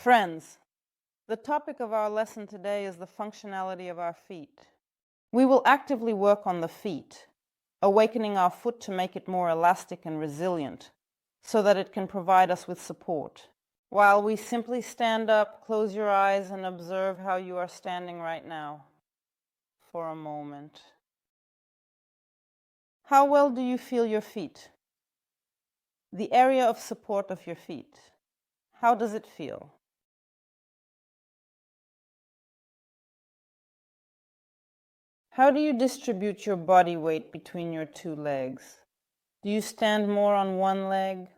Friends, the topic of our lesson today is the functionality of our feet. We will actively work on the feet, awakening our foot to make it more elastic and resilient, so that it can provide us with support. While we simply stand up, close your eyes and observe how you are standing right now for a moment. How well do you feel your feet? The area of support of your feet. How does it feel? How do you distribute your body weight between your two legs? Do you stand more on one leg?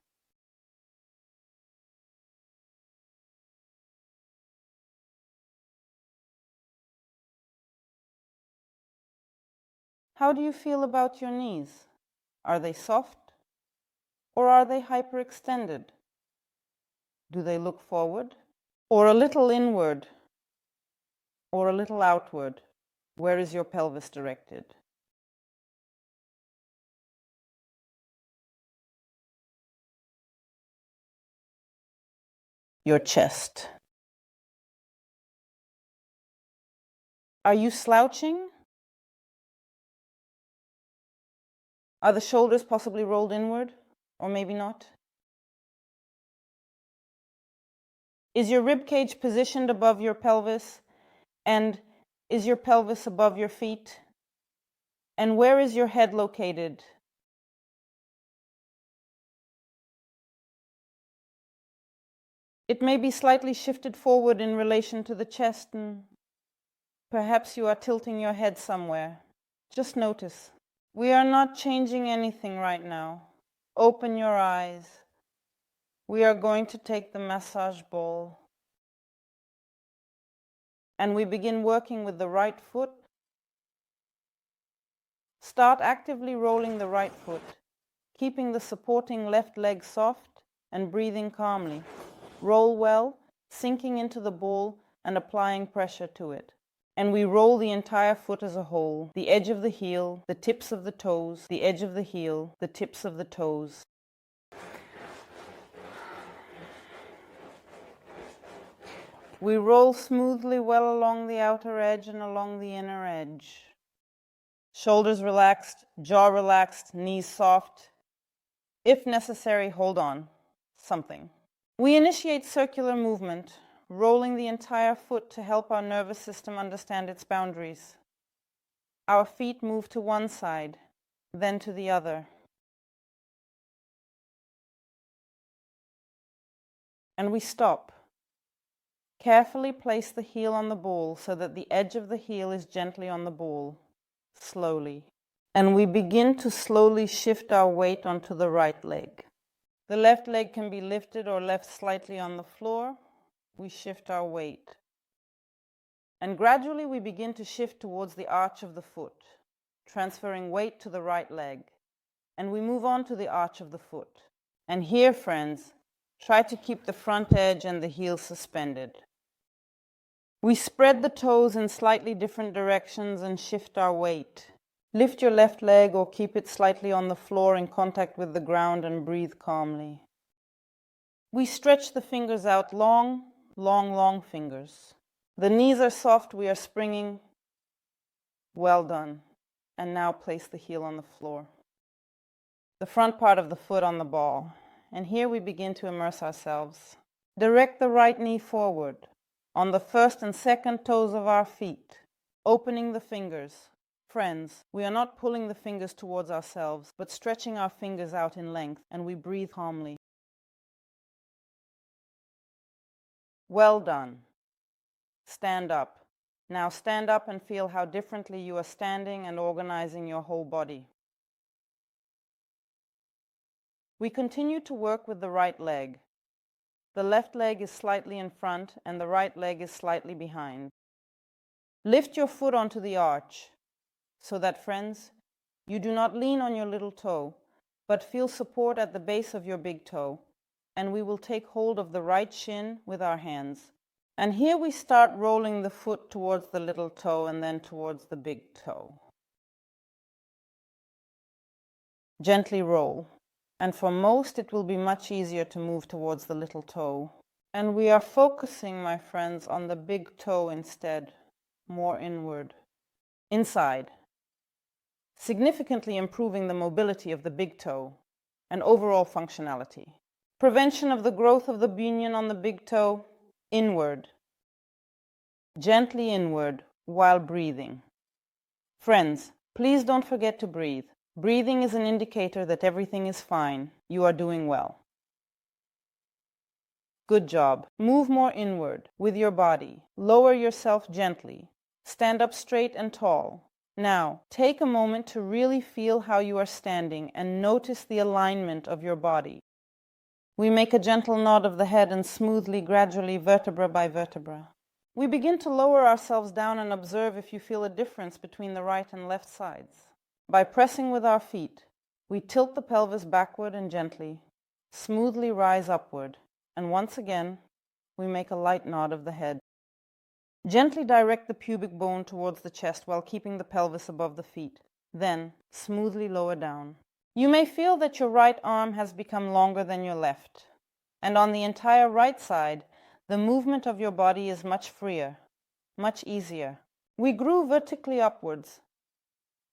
How do you feel about your knees? Are they soft or are they hyperextended? Do they look forward or a little inward or a little outward? Where is your pelvis directed? Your chest. Are you slouching? Are the shoulders possibly rolled inward, or maybe not? Is your rib cage positioned above your pelvis? And is your pelvis above your feet? And where is your head located? It may be slightly shifted forward in relation to the chest, and perhaps you are tilting your head somewhere. Just notice. We are not changing anything right now. Open your eyes. We are going to take the massage ball. And we begin working with the right foot. Start actively rolling the right foot, keeping the supporting left leg soft and breathing calmly. Roll well, sinking into the ball and applying pressure to it. And we roll the entire foot as a whole, the edge of the heel, the tips of the toes, the edge of the heel, the tips of the toes. We roll smoothly well along the outer edge and along the inner edge. Shoulders relaxed, jaw relaxed, knees soft. If necessary, hold on. Something. We initiate circular movement, rolling the entire foot to help our nervous system understand its boundaries. Our feet move to one side, then to the other. And we stop. Carefully place the heel on the ball so that the edge of the heel is gently on the ball. Slowly. And we begin to slowly shift our weight onto the right leg. The left leg can be lifted or left slightly on the floor. We shift our weight. And gradually we begin to shift towards the arch of the foot, transferring weight to the right leg. And we move on to the arch of the foot. And here, friends, try to keep the front edge and the heel suspended. We spread the toes in slightly different directions and shift our weight. Lift your left leg or keep it slightly on the floor in contact with the ground and breathe calmly. We stretch the fingers out long, long fingers. The knees are soft, we are springing. Well done. And now place the heel on the floor. The front part of the foot on the ball. And here we begin to immerse ourselves. Direct the right knee forward on the first and second toes of our feet, opening the fingers. Friends, we are not pulling the fingers towards ourselves, but stretching our fingers out in length, and we breathe calmly. Well done. Stand up. Now stand up and feel how differently you are standing and organizing your whole body. We continue to work with the right leg. The left leg is slightly in front and the right leg is slightly behind. Lift your foot onto the arch so that, friends, you do not lean on your little toe, but feel support at the base of your big toe. And we will take hold of the right shin with our hands. And here we start rolling the foot towards the little toe and then towards the big toe. Gently roll. And for most, it will be much easier to move towards the little toe. And we are focusing, my friends, on the big toe instead, more inward, inside, significantly improving the mobility of the big toe and overall functionality. Prevention of the growth of the bunion on the big toe, inward, gently inward while breathing. Friends, please don't forget to breathe. Breathing is an indicator that everything is fine. You are doing well. Good job. Move more inward with your body. Lower yourself gently. Stand up straight and tall. Now, take a moment to really feel how you are standing and notice the alignment of your body. We make a gentle nod of the head and smoothly, gradually, vertebra by vertebra. We begin to lower ourselves down and observe if you feel a difference between the right and left sides. By pressing with our feet, we tilt the pelvis backward and gently, smoothly rise upward, and once again, we make a light nod of the head. Gently direct the pubic bone towards the chest while keeping the pelvis above the feet. Then, smoothly lower down. You may feel that your right arm has become longer than your left, and on the entire right side, the movement of your body is much freer, much easier. We grew vertically upwards,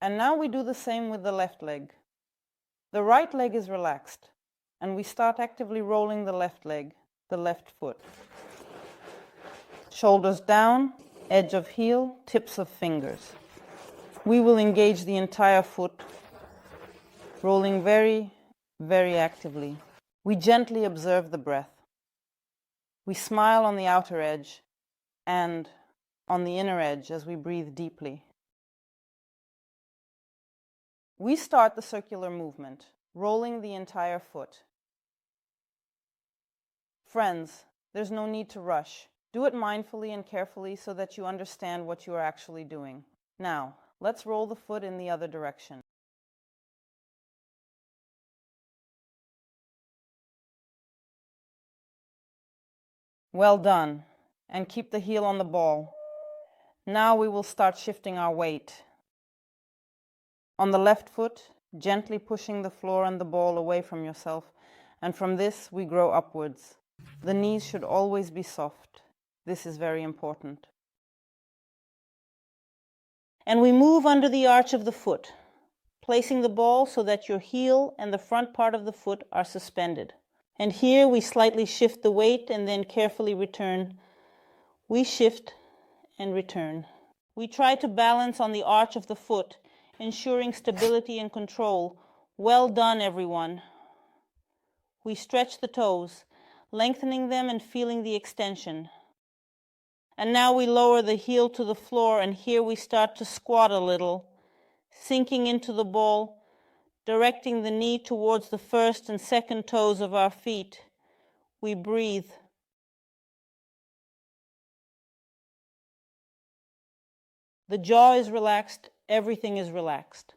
and now we do the same with the left leg. The right leg is relaxed, and we start actively rolling the left leg, the left foot. Shoulders down, edge of heel, tips of fingers. We will engage the entire foot, rolling very, very actively. We gently observe the breath. We smile on the outer edge and on the inner edge as we breathe deeply. We start the circular movement, rolling the entire foot. Friends, there's no need to rush. Do it mindfully and carefully so that you understand what you are actually doing. Now, let's roll the foot in the other direction. Well done. And keep the heel on the ball. Now we will start shifting our weight. On the left foot, gently pushing the floor and the ball away from yourself, and from this we grow upwards. The knees should always be soft. This is very important. And we move under the arch of the foot, placing the ball so that your heel and the front part of the foot are suspended. And here we slightly shift the weight and then carefully return. We shift and return. We try to balance on the arch of the foot, ensuring stability and control. Well done, everyone. We stretch the toes, lengthening them and feeling the extension. And now we lower the heel to the floor, and here we start to squat a little, sinking into the ball, directing the knee towards the first and second toes of our feet. We breathe. The jaw is relaxed, everything is relaxed.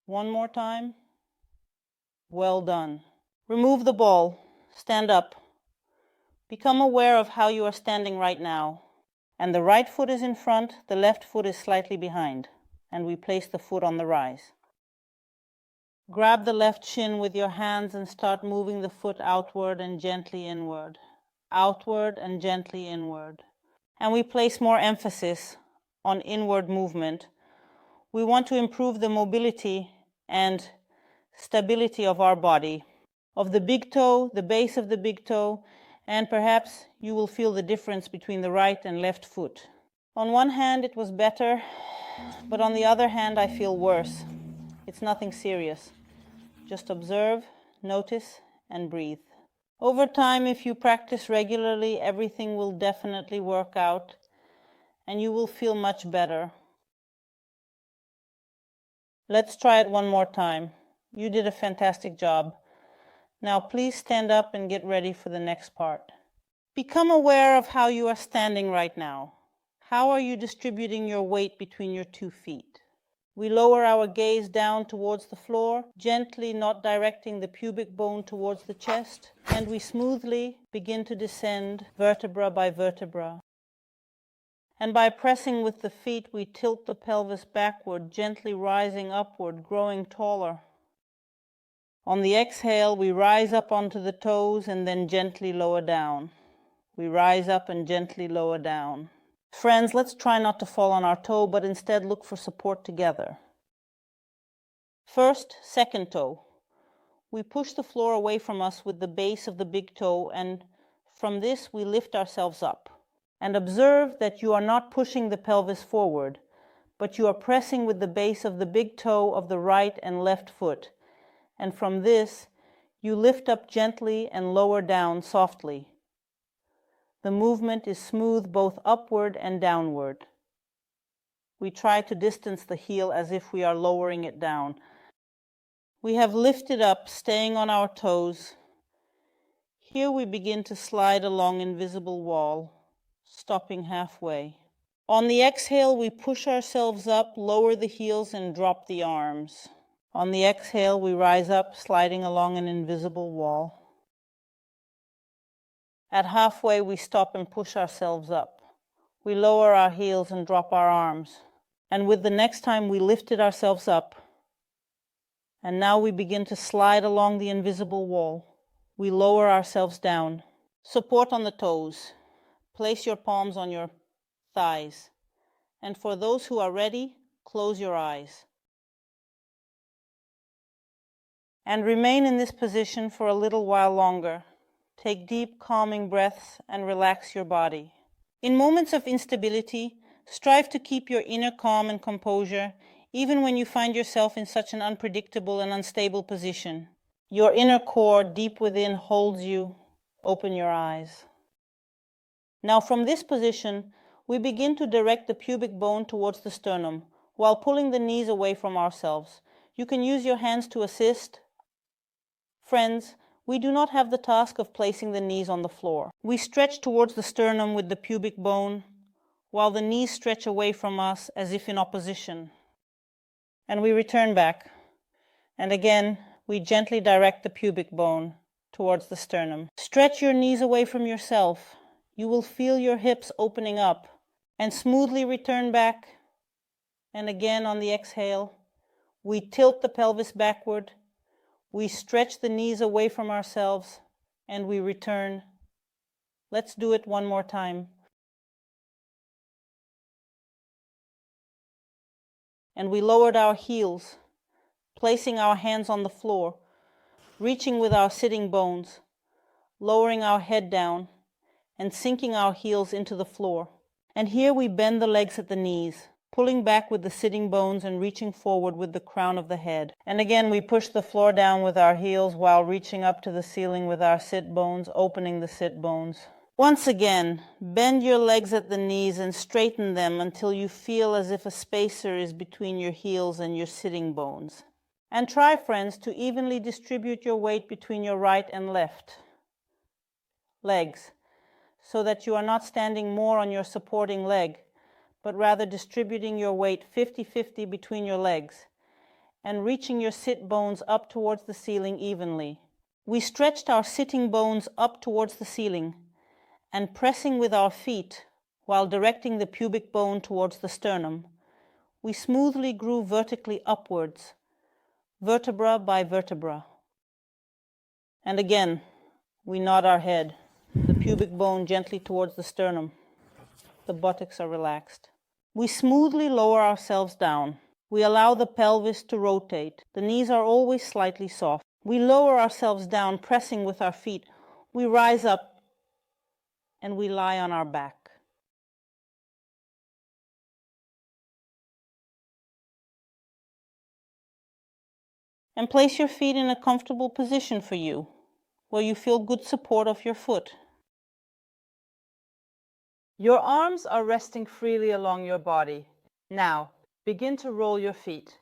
One more time. Well done. Remove the ball. Stand up. Become aware of how you are standing right now. And the right foot is in front, the left foot is slightly behind. And we place the foot on the rise. Grab the left shin with your hands and start moving the foot outward and gently inward. Outward and gently inward. And we place more emphasis on inward movement. We want to improve the mobility and stability of our body, of the big toe, the base of the big toe, and perhaps you will feel the difference between the right and left foot. On one hand, it was better, but on the other hand, I feel worse. It's nothing serious. Just observe, notice, and breathe. Over time, if you practice regularly, everything will definitely work out, and you will feel much better. Let's try it one more time. You did a fantastic job. Now please stand up and get ready for the next part. Become aware of how you are standing right now. How are you distributing your weight between your 2 feet? We lower our gaze down towards the floor, gently not directing the pubic bone towards the chest, and we smoothly begin to descend vertebra by vertebra. And by pressing with the feet, we tilt the pelvis backward, gently rising upward, growing taller. On the exhale, we rise up onto the toes and then gently lower down. We rise up and gently lower down. Friends, let's try not to fall on our toe, but instead look for support together. First, second toe. We push the floor away from us with the base of the big toe, and from this we lift ourselves up. And observe that you are not pushing the pelvis forward, but you are pressing with the base of the big toe of the right and left foot. And from this, you lift up gently and lower down softly. The movement is smooth both upward and downward. We try to distance the heel as if we are lowering it down. We have lifted up, staying on our toes. Here we begin to slide along invisible wall, stopping halfway. On the exhale, we push ourselves up, lower the heels, and drop the arms. On the exhale, we rise up, sliding along an invisible wall. At halfway, we stop and push ourselves up. We lower our heels and drop our arms. And with the next time, we lifted ourselves up. And now we begin to slide along the invisible wall. We lower ourselves down. Support on the toes. Place your palms on your thighs. And for those who are ready, close your eyes. And remain in this position for a little while longer. Take deep, calming breaths and relax your body. In moments of instability, strive to keep your inner calm and composure, even when you find yourself in such an unpredictable and unstable position. Your inner core deep within holds you. Open your eyes. Now from this position, we begin to direct the pubic bone towards the sternum, while pulling the knees away from ourselves. You can use your hands to assist. Friends, we do not have the task of placing the knees on the floor. We stretch towards the sternum with the pubic bone, while the knees stretch away from us as if in opposition. And we return back. And again, we gently direct the pubic bone towards the sternum. Stretch your knees away from yourself. You will feel your hips opening up. And smoothly return back. And again on the exhale, we tilt the pelvis backward. We stretch the knees away from ourselves, and we return. Let's do it one more time. And we lowered our heels, placing our hands on the floor, reaching with our sitting bones, lowering our head down, and sinking our heels into the floor. And here we bend the legs at the knees, pulling back with the sitting bones and reaching forward with the crown of the head. And again, we push the floor down with our heels while reaching up to the ceiling with our sit bones, opening the sit bones. Once again, bend your legs at the knees and straighten them until you feel as if a spacer is between your heels and your sitting bones. And try, friends, to evenly distribute your weight between your right and left legs, so that you are not standing more on your supporting leg, but rather distributing your weight 50-50 between your legs, and reaching your sit bones up towards the ceiling evenly. We stretched our sitting bones up towards the ceiling, and pressing with our feet, while directing the pubic bone towards the sternum, we smoothly grew vertically upwards, vertebra by vertebra. And again, we nod our head, the pubic bone gently towards the sternum. The buttocks are relaxed. We smoothly lower ourselves down. We allow the pelvis to rotate. The knees are always slightly soft. We lower ourselves down, pressing with our feet. We rise up and we lie on our back. And place your feet in a comfortable position for you, where you feel good support of your foot. Your arms are resting freely along your body. Now, begin to roll your feet.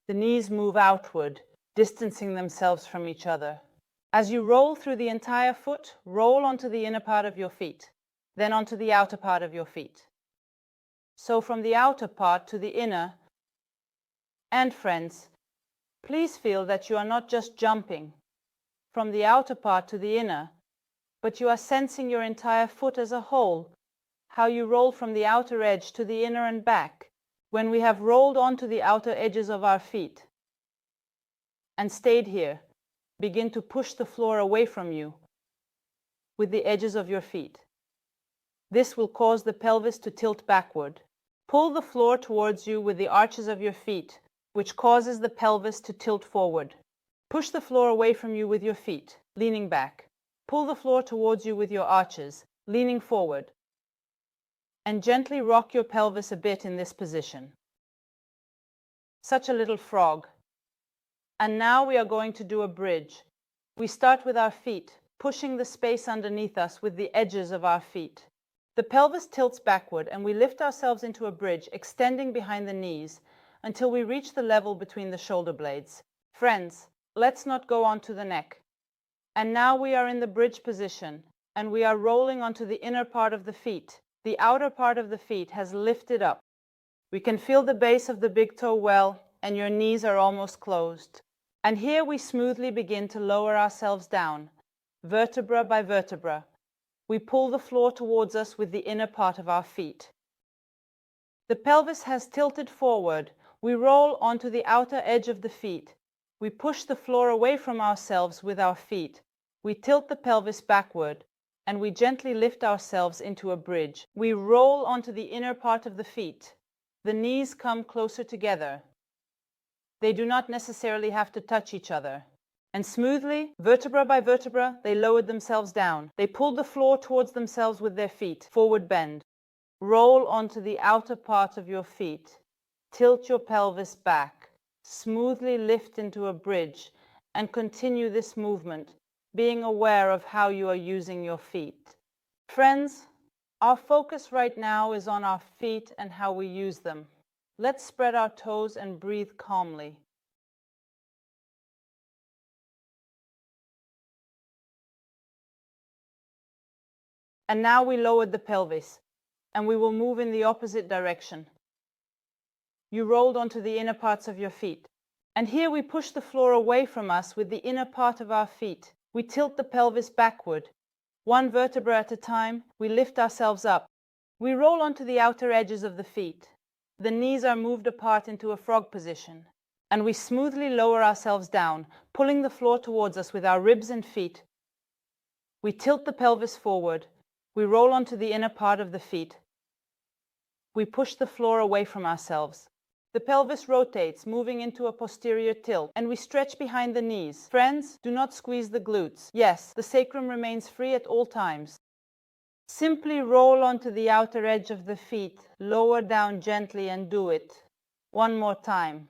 The knees move outward, distancing themselves from each other. As you roll through the entire foot, roll onto the inner part of your feet, then onto the outer part of your feet. So from the outer part to the inner. And friends, please feel that you are not just jumping from the outer part to the inner, but you are sensing your entire foot as a whole, how you roll from the outer edge to the inner and back, when we have rolled onto the outer edges of our feet and stayed here, begin to push the floor away from you with the edges of your feet. This will cause the pelvis to tilt backward. Pull the floor towards you with the arches of your feet, which causes the pelvis to tilt forward. Push the floor away from you with your feet, leaning back. Pull the floor towards you with your arches, leaning forward. And gently rock your pelvis a bit in this position. Such a little frog. And now we are going to do a bridge. We start with our feet, pushing the space underneath us with the edges of our feet. The pelvis tilts backward and we lift ourselves into a bridge, extending behind the knees until we reach the level between the shoulder blades. Friends, let's not go onto the neck. And now we are in the bridge position and we are rolling onto the inner part of the feet. The outer part of the feet has lifted up. We can feel the base of the big toe well, and your knees are almost closed. And here we smoothly begin to lower ourselves down, vertebra by vertebra. We pull the floor towards us with the inner part of our feet. The pelvis has tilted forward. We roll onto the outer edge of the feet. We push the floor away from ourselves with our feet. We tilt the pelvis backward, and we gently lift ourselves into a bridge. We roll onto the inner part of the feet. The knees come closer together. They do not necessarily have to touch each other. And smoothly, vertebra by vertebra, they lowered themselves down. They pulled the floor towards themselves with their feet. Forward bend. Roll onto the outer part of your feet. Tilt your pelvis back. Smoothly lift into a bridge and continue this movement, being aware of how you are using your feet. Friends, our focus right now is on our feet and how we use them. Let's spread our toes and breathe calmly. And now we lowered the pelvis, and we will move in the opposite direction. You rolled onto the inner parts of your feet. And here we push the floor away from us with the inner part of our feet. We tilt the pelvis backward. One vertebra at a time, we lift ourselves up. We roll onto the outer edges of the feet. The knees are moved apart into a frog position. And we smoothly lower ourselves down, pulling the floor towards us with our ribs and feet. We tilt the pelvis forward. We roll onto the inner part of the feet. We push the floor away from ourselves. The pelvis rotates, moving into a posterior tilt, and we stretch behind the knees. Friends, do not squeeze the glutes. Yes, the sacrum remains free at all times. Simply roll onto the outer edge of the feet, lower down gently and do it. One more time.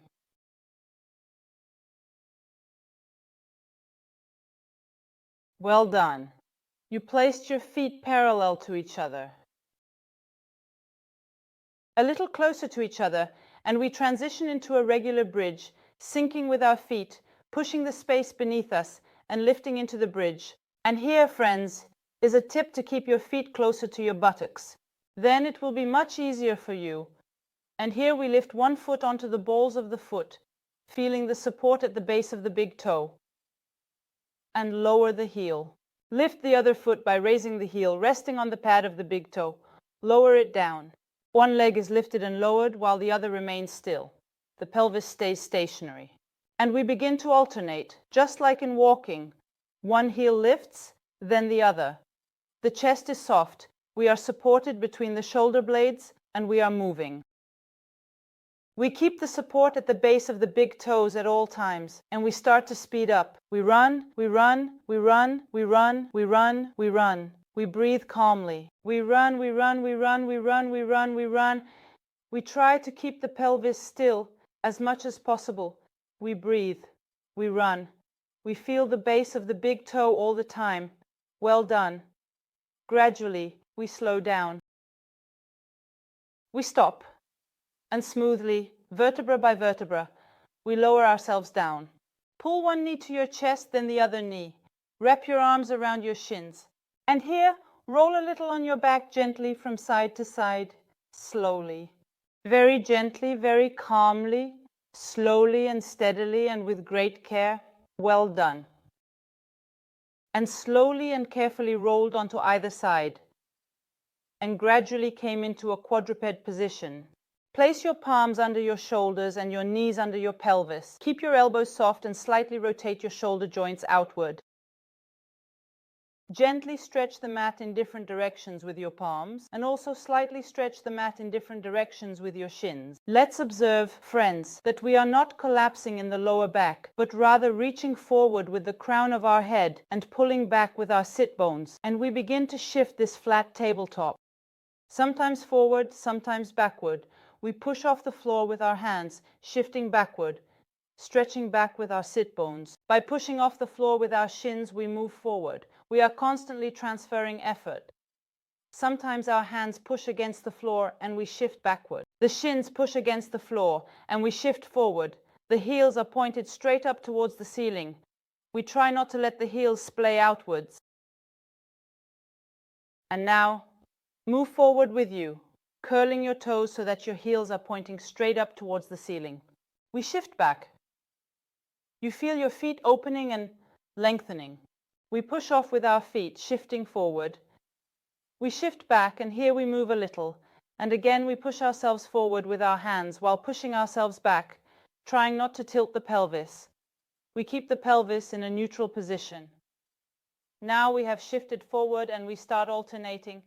Well done. You placed your feet parallel to each other. A little closer to each other, and we transition into a regular bridge, sinking with our feet, pushing the space beneath us, and lifting into the bridge. And here, friends, is a tip to keep your feet closer to your buttocks. Then it will be much easier for you. And here we lift one foot onto the balls of the foot, feeling the support at the base of the big toe. And lower the heel. Lift the other foot by raising the heel, resting on the pad of the big toe. Lower it down. One leg is lifted and lowered while the other remains still. The pelvis stays stationary. And we begin to alternate, just like in walking. One heel lifts, then the other. The chest is soft. We are supported between the shoulder blades, and we are moving. We keep the support at the base of the big toes at all times, and we start to speed up. We run, we run, we run, we run, we run, we run. We breathe calmly. We run, we run, we run, we run, we run, we run. We try to keep the pelvis still as much as possible. We breathe. We run. We feel the base of the big toe all the time. Well done. Gradually, we slow down. We stop. And smoothly, vertebra by vertebra, we lower ourselves down. Pull one knee to your chest, then the other knee. Wrap your arms around your shins. And here, roll a little on your back gently from side to side, slowly. Very gently, very calmly, slowly and steadily and with great care. Well done. And slowly and carefully rolled onto either side, and gradually came into a quadruped position. Place your palms under your shoulders and your knees under your pelvis. Keep your elbows soft and slightly rotate your shoulder joints outward. Gently stretch the mat in different directions with your palms, and also slightly stretch the mat in different directions with your shins. Let's observe, friends, that we are not collapsing in the lower back, but rather reaching forward with the crown of our head and pulling back with our sit bones, and we begin to shift this flat tabletop. Sometimes forward, sometimes backward. We push off the floor with our hands, shifting backward, stretching back with our sit bones. By pushing off the floor with our shins, we move forward. We are constantly transferring effort. Sometimes our hands push against the floor and we shift backward. The shins push against the floor and we shift forward. The heels are pointed straight up towards the ceiling. We try not to let the heels splay outwards. And now, move forward with you, curling your toes so that your heels are pointing straight up towards the ceiling. We shift back. You feel your feet opening and lengthening. We push off with our feet, shifting forward. We shift back, and here we move a little, and again we push ourselves forward with our hands while pushing ourselves back, trying not to tilt the pelvis. We keep the pelvis in a neutral position. Now we have shifted forward and we start alternating,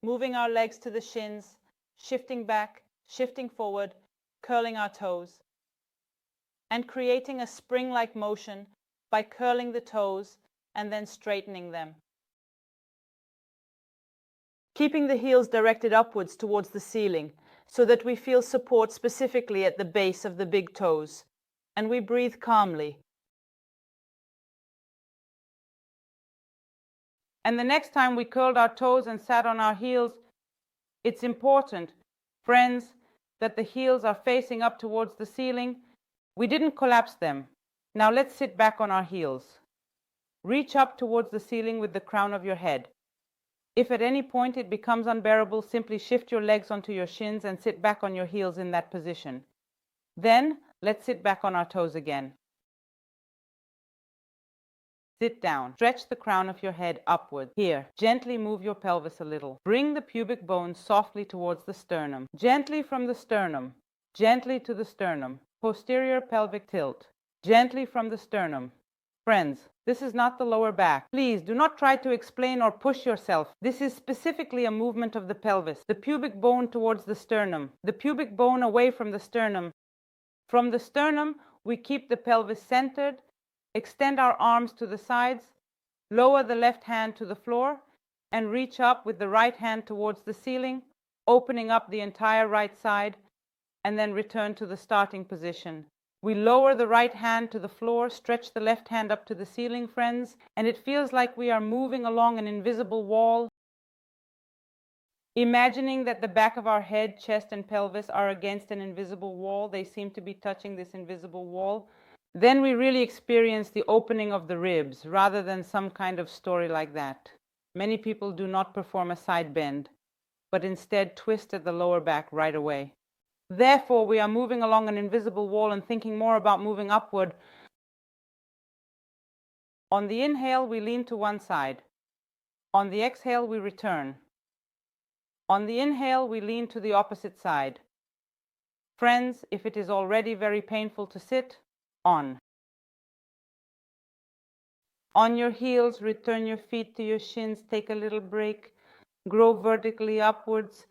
moving our legs to the shins, shifting back, shifting forward, curling our toes, and creating a spring-like motion by curling the toes and then straightening them. Keeping the heels directed upwards towards the ceiling so that we feel support specifically at the base of the big toes, and we breathe calmly. And the next time we curled our toes and sat on our heels, it's important, friends, that the heels are facing up towards the ceiling. We didn't collapse them. Now let's sit back on our heels. Reach up towards the ceiling with the crown of your head. If at any point it becomes unbearable, simply shift your legs onto your shins and sit back on your heels in that position. Then, let's sit back on our toes again. Sit down. Stretch the crown of your head upward. Here, gently move your pelvis a little. Bring the pubic bone softly towards the sternum. Gently from the sternum. Gently to the sternum. Posterior pelvic tilt. Gently from the sternum. Friends, this is not the lower back. Please do not try to explain or push yourself. This is specifically a movement of the pelvis. The pubic bone towards the sternum. The pubic bone away from the sternum. From the sternum, we keep the pelvis centered. Extend our arms to the sides. Lower the left hand to the floor and reach up with the right hand towards the ceiling, opening up the entire right side, and then return to the starting position. We lower the right hand to the floor, stretch the left hand up to the ceiling, friends, and it feels like we are moving along an invisible wall. Imagining that the back of our head, chest, and pelvis are against an invisible wall, they seem to be touching this invisible wall. Then we really experience the opening of the ribs rather than some kind of story like that. Many people do not perform a side bend, but instead twist at the lower back right away. Therefore, we are moving along an invisible wall and thinking more about moving upward. On the inhale, we lean to one side. On the exhale, we return. On the inhale, we lean to the opposite side. Friends, if it is already very painful to sit, on. On your heels, return your feet to your shins, take a little break, grow vertically upwards.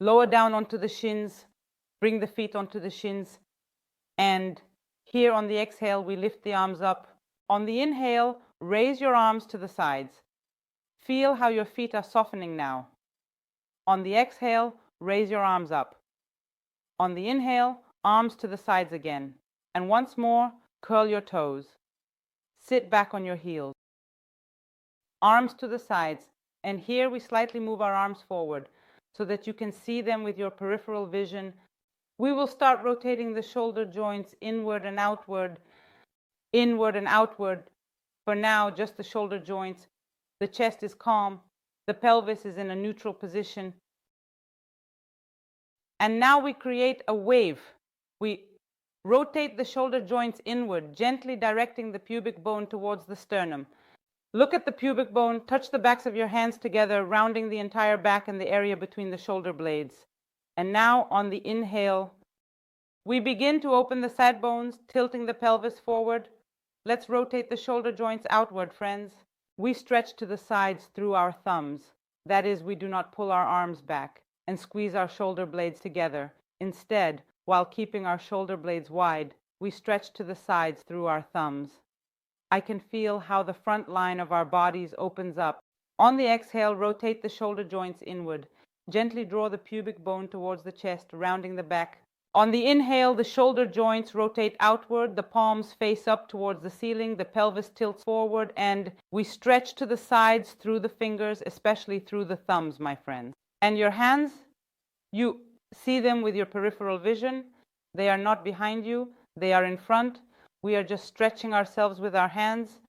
Lower down onto the shins, bring the feet onto the shins, and here on the exhale, we lift the arms up. On the inhale, raise your arms to the sides. Feel how your feet are softening now. On the exhale, raise your arms up. On the inhale, arms to the sides again. And once more, curl your toes. Sit back on your heels. Arms to the sides. And here we slightly move our arms forward so that you can see them with your peripheral vision. We will start rotating the shoulder joints inward and outward, inward and outward. For now, just the shoulder joints. The chest is calm. The pelvis is in a neutral position. And now we create a wave. We rotate the shoulder joints inward, gently directing the pubic bone towards the sternum. Look at the pubic bone, touch the backs of your hands together, rounding the entire back and the area between the shoulder blades. And now on the inhale, we begin to open the side bones, tilting the pelvis forward. Let's rotate the shoulder joints outward, friends. We stretch to the sides through our thumbs. That is, we do not pull our arms back and squeeze our shoulder blades together. Instead, while keeping our shoulder blades wide, we stretch to the sides through our thumbs. I can feel how the front line of our bodies opens up. On the exhale, rotate the shoulder joints inward. Gently draw the pubic bone towards the chest, rounding the back. On the inhale, the shoulder joints rotate outward, the palms face up towards the ceiling, the pelvis tilts forward, and we stretch to the sides through the fingers, especially through the thumbs, my friends. And your hands, you see them with your peripheral vision. They are not behind you, they are in front. We are just stretching ourselves with our hands.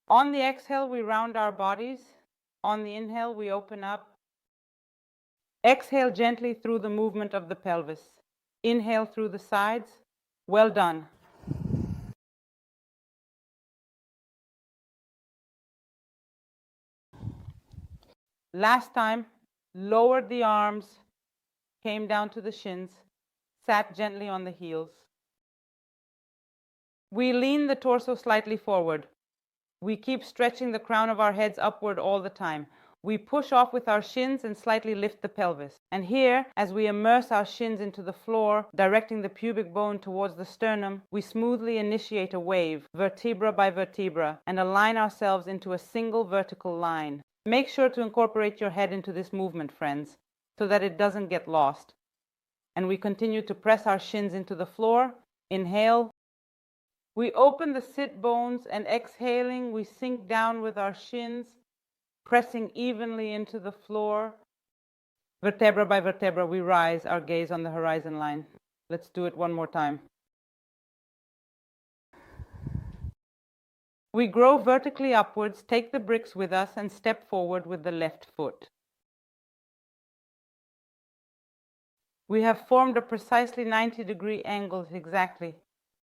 On the exhale, we round our bodies. On the inhale, we open up. Exhale gently through the movement of the pelvis. Inhale through the sides. Well done. Last time, lowered the arms, came down to the shins, sat gently on the heels. We lean the torso slightly forward. We keep stretching the crown of our heads upward all the time. We push off with our shins and slightly lift the pelvis. And here, as we immerse our shins into the floor, directing the pubic bone towards the sternum, we smoothly initiate a wave, vertebra by vertebra, and align ourselves into a single vertical line. Make sure to incorporate your head into this movement, friends, so that it doesn't get lost. And we continue to press our shins into the floor. Inhale. We open the sit bones, and exhaling, we sink down with our shins, pressing evenly into the floor. Vertebra by vertebra, we rise, our gaze on the horizon line. Let's do it one more time. We grow vertically upwards, take the bricks with us, and step forward with the left foot. We have formed a precisely 90-degree angle exactly.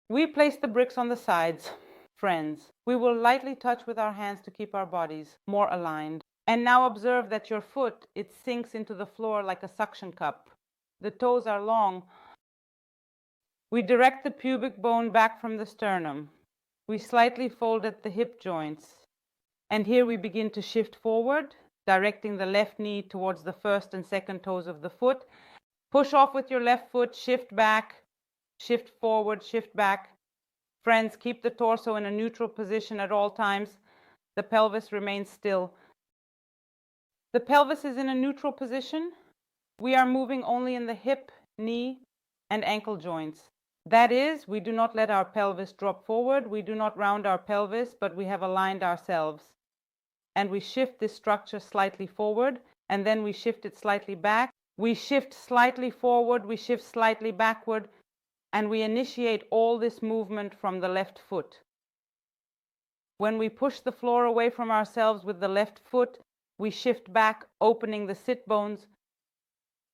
We place the bricks on the sides. Friends, we will lightly touch with our hands to keep our bodies more aligned. And now observe that your foot, it sinks into the floor like a suction cup. The toes are long. We direct the pubic bone back from the sternum. We slightly fold at the hip joints. And here we begin to shift forward, directing the left knee towards the first and second toes of the foot. Push off with your left foot, shift back, shift forward, shift back. Friends, keep the torso in a neutral position at all times. The pelvis remains still. The pelvis is in a neutral position. We are moving only in the hip, knee, and ankle joints. That is, we do not let our pelvis drop forward. We do not round our pelvis, but we have aligned ourselves. And we shift this structure slightly forward, and then we shift it slightly back. We shift slightly forward, we shift slightly backward, and we initiate all this movement from the left foot. When we push the floor away from ourselves with the left foot, we shift back, opening the sit bones.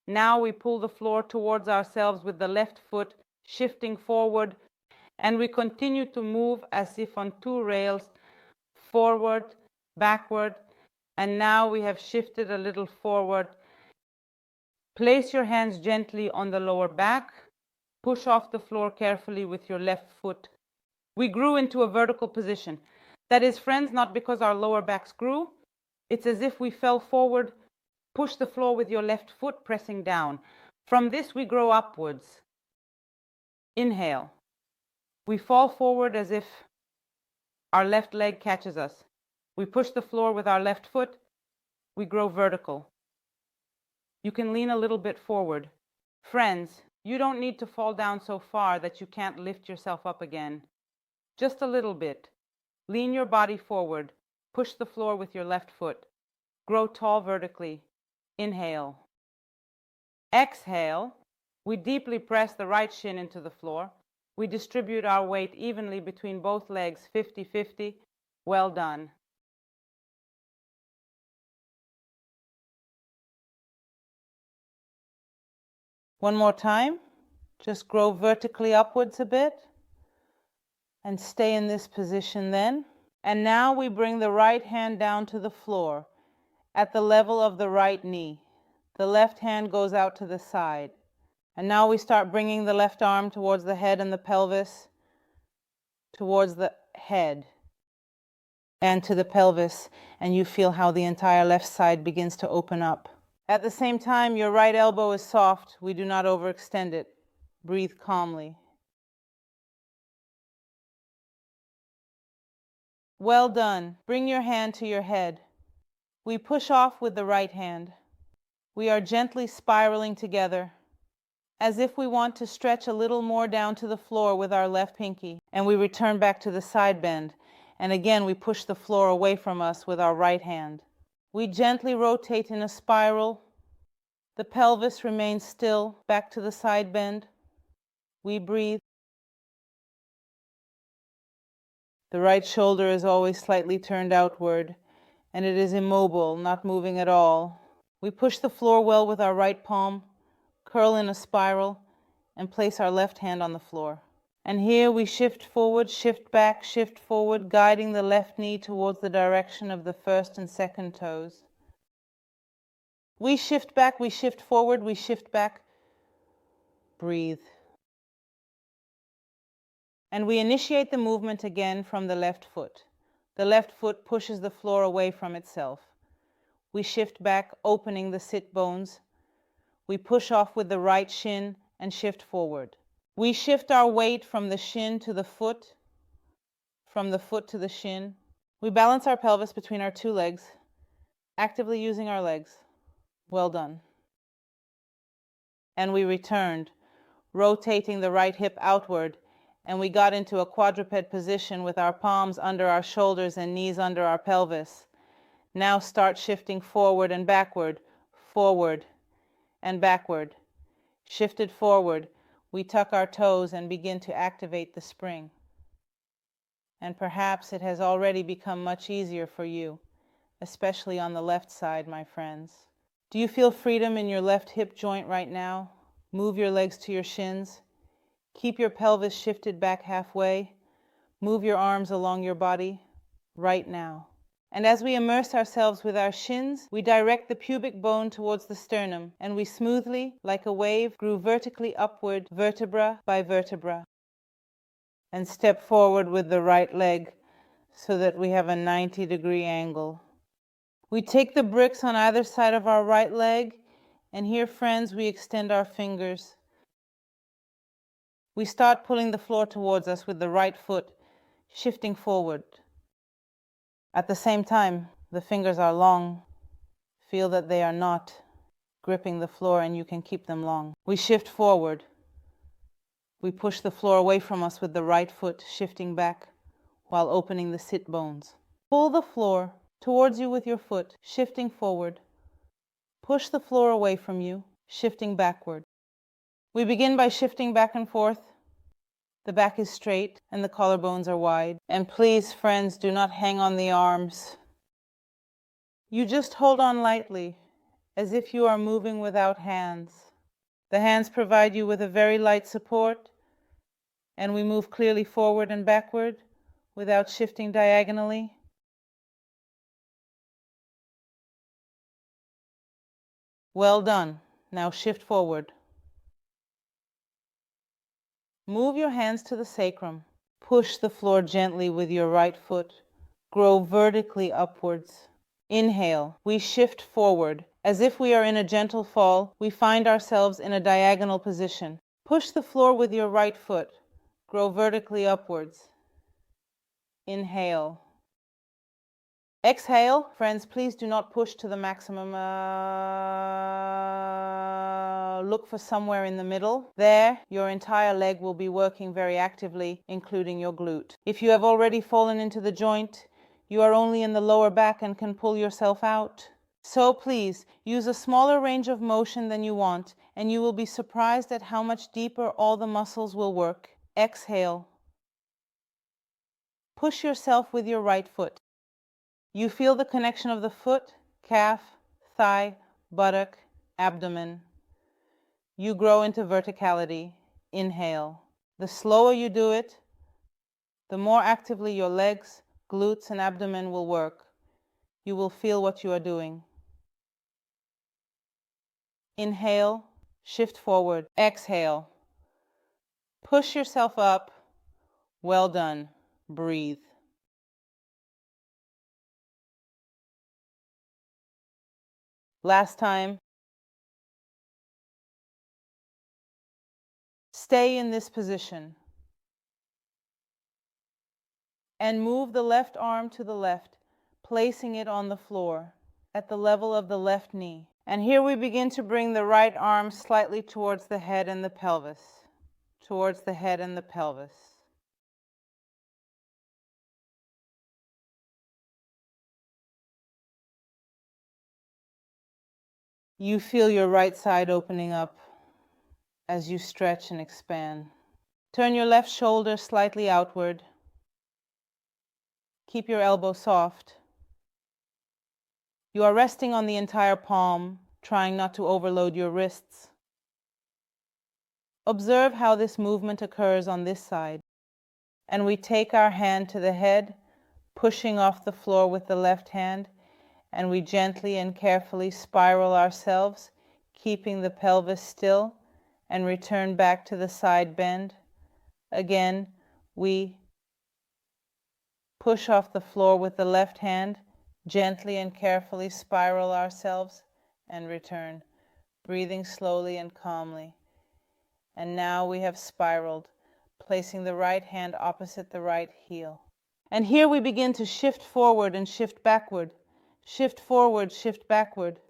Now we pull the floor towards ourselves with the left foot, shifting forward, and we continue to move as if on two rails, forward, backward, and now we have shifted a little forward. Place your hands gently on the lower back. Push off the floor carefully with your left foot. We grew into a vertical position. That is, friends, not because our lower backs grew. It's as if we fell forward. Push the floor with your left foot, pressing down. From this, we grow upwards. Inhale. We fall forward as if our left leg catches us. We push the floor with our left foot. We grow vertical. You can lean a little bit forward. Friends, you don't need to fall down so far that you can't lift yourself up again. Just a little bit. Lean your body forward. Push the floor with your left foot. Grow tall vertically. Inhale. Exhale. We deeply press the right shin into the floor. We distribute our weight evenly between both legs, 50-50. Well done. One more time. Just grow vertically upwards a bit and stay in this position then. And now we bring the right hand down to the floor at the level of the right knee. The left hand goes out to the side. And now we start bringing the left arm towards the head and the pelvis, towards the head and to the pelvis, and you feel how the entire left side begins to open up. At the same time, your right elbow is soft. We do not overextend it. Breathe calmly. Well done. Bring your hand to your head. We push off with the right hand. We are gently spiraling together, as if we want to stretch a little more down to the floor with our left pinky, and we return back to the side bend, and again we push the floor away from us with our right hand. We gently rotate in a spiral. The pelvis remains still, back to the side bend. We breathe. The right shoulder is always slightly turned outward, and it is immobile, not moving at all. We push the floor well with our right palm, curl in a spiral, and place our left hand on the floor. And here we shift forward, shift back, shift forward, guiding the left knee towards the direction of the first and second toes. We shift back, we shift forward, we shift back. Breathe. And we initiate the movement again from the left foot. The left foot pushes the floor away from itself. We shift back, opening the sit bones. We push off with the right shin and shift forward. We shift our weight from the shin to the foot, from the foot to the shin. We balance our pelvis between our two legs, actively using our legs. Well done. And we returned, rotating the right hip outward, and we got into a quadruped position with our palms under our shoulders and knees under our pelvis. Now start shifting forward and backward, forward and backward. Shifted forward, we tuck our toes and begin to activate the spring. And perhaps it has already become much easier for you, especially on the left side, my friends. Do you feel freedom in your left hip joint right now? Move your legs to your shins. Keep your pelvis shifted back halfway. Move your arms along your body right now. And as we immerse ourselves with our shins, we direct the pubic bone towards the sternum, and we smoothly, like a wave, groove vertically upward, vertebra by vertebra. And step forward with the right leg so that we have a 90-degree angle. We take the bricks on either side of our right leg, and here, friends, we extend our fingers. We start pulling the floor towards us with the right foot, shifting forward. At the same time, the fingers are long. Feel that they are not gripping the floor, and you can keep them long. We shift forward. We push the floor away from us with the right foot, shifting back while opening the sit bones. Pull the floor towards you with your foot, shifting forward. Push the floor away from you, shifting backward. We begin by shifting back and forth. The back is straight and the collarbones are wide. And please, friends, do not hang on the arms. You just hold on lightly, as if you are moving without hands. The hands provide you with a very light support, and we move clearly forward and backward without shifting diagonally. Well done. Now shift forward. Move your hands to the sacrum. Push the floor gently with your right foot. Grow vertically upwards. Inhale. We shift forward. As if we are in a gentle fall, we find ourselves in a diagonal position. Push the floor with your right foot. Grow vertically upwards. Inhale. Exhale. Friends, please do not push to the maximum. Look for somewhere in the middle. There, your entire leg will be working very actively, including your glute. If you have already fallen into the joint, you are only in the lower back and can pull yourself out. So please, use a smaller range of motion than you want, and you will be surprised at how much deeper all the muscles will work. Exhale. Push yourself with your right foot. You feel the connection of the foot, calf, thigh, buttock, abdomen. You grow into verticality. Inhale. The slower you do it, the more actively your legs, Glutes and abdomen will work. You will feel what you are doing. Inhale, shift forward. Exhale. Push yourself up. Well done. Breathe. Last time. Stay in this position. And move the left arm to the left, placing it on the floor at the level of the left knee. And here we begin to bring the right arm slightly towards the head and the pelvis. Towards the head and the pelvis. You feel your right side opening up as you stretch and expand. Turn your left shoulder slightly outward. Keep your elbow soft. You are resting on the entire palm, trying not to overload your wrists. Observe how this movement occurs on this side. And we take our hand to the head, pushing off the floor with the left hand, and we gently and carefully spiral ourselves, keeping the pelvis still, and return back to the side bend. Again, we push off the floor with the left hand, gently and carefully spiral ourselves, and return, breathing slowly and calmly. And now we have spiraled, placing the right hand opposite the right heel. And here we begin to shift forward and shift backward. Shift forward, shift backward.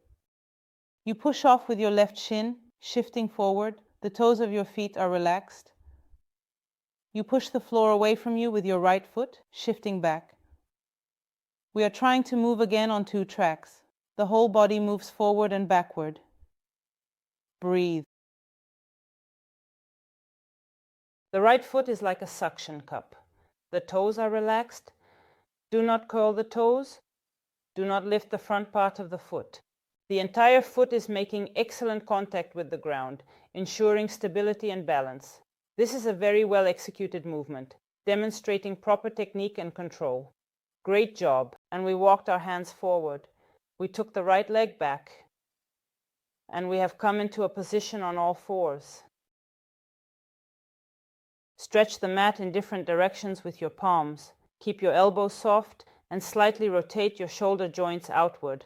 You push off with your left shin, shifting forward. The toes of your feet are relaxed. You push the floor away from you with your right foot, shifting back. We are trying to move again on 2 tracks. The whole body moves forward and backward. Breathe. The right foot is like a suction cup. The toes are relaxed. Do not curl the toes. Do not lift the front part of the foot. The entire foot is making excellent contact with the ground, ensuring stability and balance. This is a very well executed movement, demonstrating proper technique and control. Great job. And we walked our hands forward. We took the right leg back. And we have come into a position on all fours. Stretch the mat in different directions with your palms. Keep your elbows soft and slightly rotate your shoulder joints outward.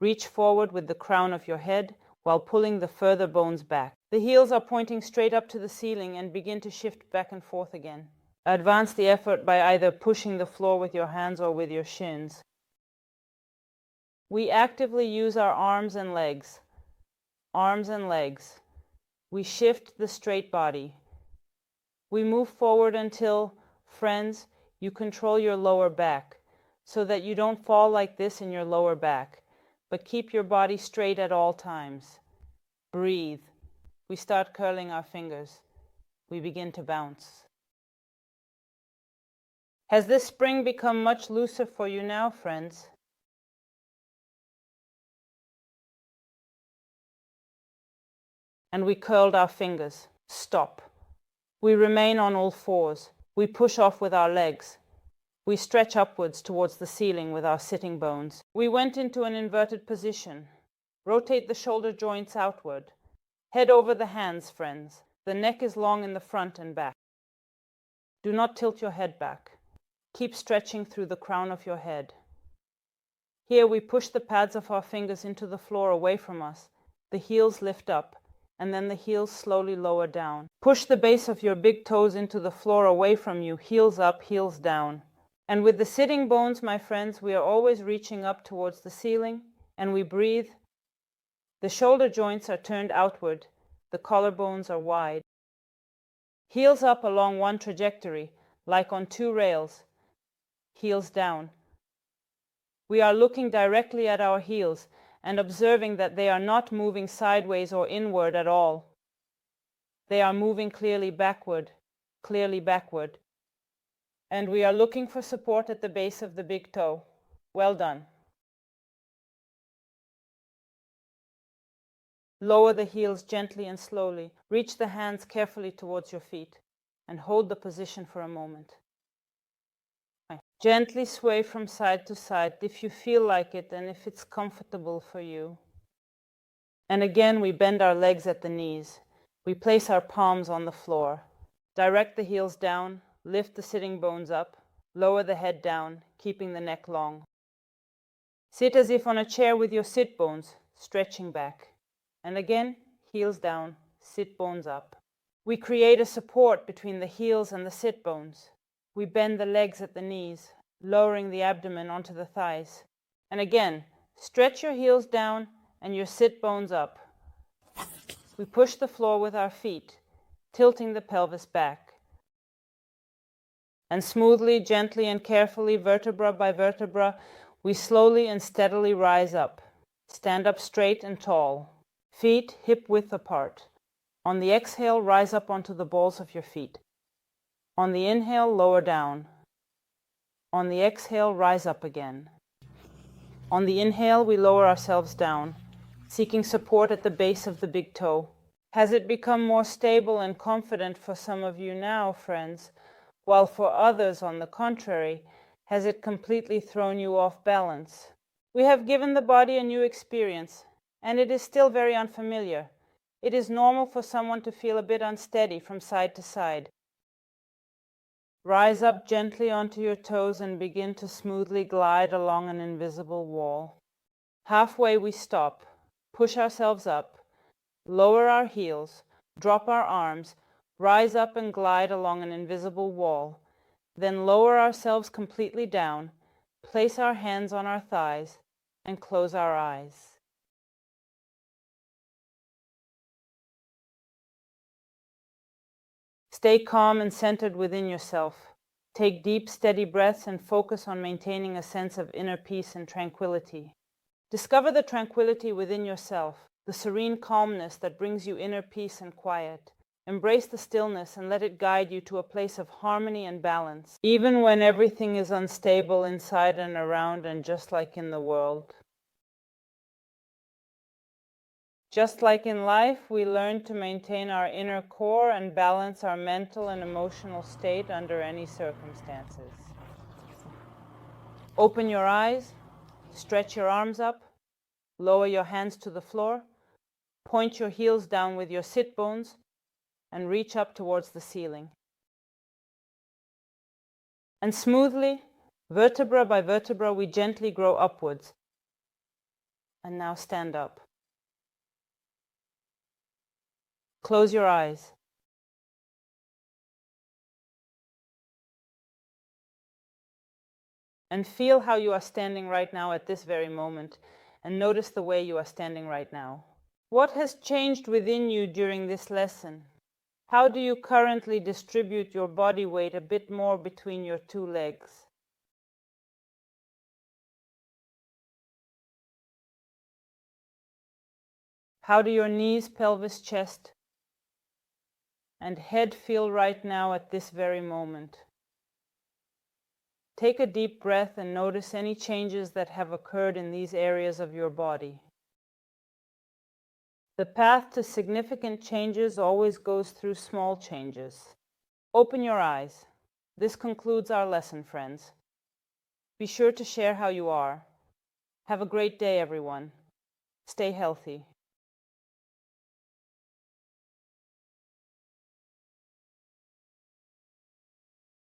Reach forward with the crown of your head while pulling the further bones back. The heels are pointing straight up to the ceiling and begin to shift back and forth again. Advance the effort by either pushing the floor with your hands or with your shins. We actively use our arms and legs. Arms and legs. We shift the straight body. We move forward until, friends, you control your lower back so that you don't fall like this in your lower back, but keep your body straight at all times. Breathe. We start curling our fingers. We begin to bounce. Has this spring become much looser for you now, friends? And we curled our fingers. Stop. We remain on all fours. We push off with our legs. We stretch upwards towards the ceiling with our sitting bones. We went into an inverted position. Rotate the shoulder joints outward. Head over the hands, friends. The neck is long in the front and back. Do not tilt your head back. Keep stretching through the crown of your head. Here we push the pads of our fingers into the floor away from us. The heels lift up, and then the heels slowly lower down. Push the base of your big toes into the floor away from you, heels up, heels down. And with the sitting bones, my friends, we are always reaching up towards the ceiling, and we breathe. The shoulder joints are turned outward. The collarbones are wide. Heels up along one trajectory, like on 2 rails. Heels down. We are looking directly at our heels and observing that they are not moving sideways or inward at all. They are moving clearly backward. And we are looking for support at the base of the big toe. Well done. Lower the heels gently and slowly. Reach the hands carefully towards your feet and hold the position for a moment. Gently sway from side to side if you feel like it and if it's comfortable for you. And again, we bend our legs at the knees. We place our palms on the floor. Direct the heels down, lift the sitting bones up, lower the head down, keeping the neck long. Sit as if on a chair with your sit bones, stretching back. And again, heels down, sit bones up. We create a support between the heels and the sit bones. We bend the legs at the knees, lowering the abdomen onto the thighs. And again, stretch your heels down and your sit bones up. We push the floor with our feet, tilting the pelvis back. And smoothly, gently, and carefully, vertebra by vertebra, we slowly and steadily rise up. Stand up straight and tall, feet hip width apart. On the exhale, rise up onto the balls of your feet. On the inhale, lower down. On the exhale, rise up again. On the inhale, we lower ourselves down, seeking support at the base of the big toe. Has it become more stable and confident for some of you now, friends, while for others, on the contrary, has it completely thrown you off balance? We have given the body a new experience, and it is still very unfamiliar. It is normal for someone to feel a bit unsteady from side to side. Rise up gently onto your toes and begin to smoothly glide along an invisible wall. Halfway we stop, push ourselves up, lower our heels, drop our arms, rise up and glide along an invisible wall, then lower ourselves completely down, place our hands on our thighs, and close our eyes. Stay calm and centered within yourself. Take deep, steady breaths and focus on maintaining a sense of inner peace and tranquility. Discover the tranquility within yourself, the serene calmness that brings you inner peace and quiet. Embrace the stillness and let it guide you to a place of harmony and balance, even when everything is unstable inside and around and just like in the world. Just like in life, we learn to maintain our inner core and balance our mental and emotional state under any circumstances. Open your eyes, stretch your arms up, lower your hands to the floor, point your heels down with your sit bones, and reach up towards the ceiling. And smoothly, vertebra by vertebra, we gently grow upwards. And now stand up. Close your eyes. And feel how you are standing right now at this very moment, and notice the way you are standing right now. What has changed within you during this lesson? How do you currently distribute your body weight a bit more between your two legs? How do your knees, pelvis, chest, and head feel right now at this very moment? Take a deep breath and notice any changes that have occurred in these areas of your body. The path to significant changes always goes through small changes. Open your eyes. This concludes our lesson, friends. Be sure to share how you are. Have a great day, everyone. Stay healthy.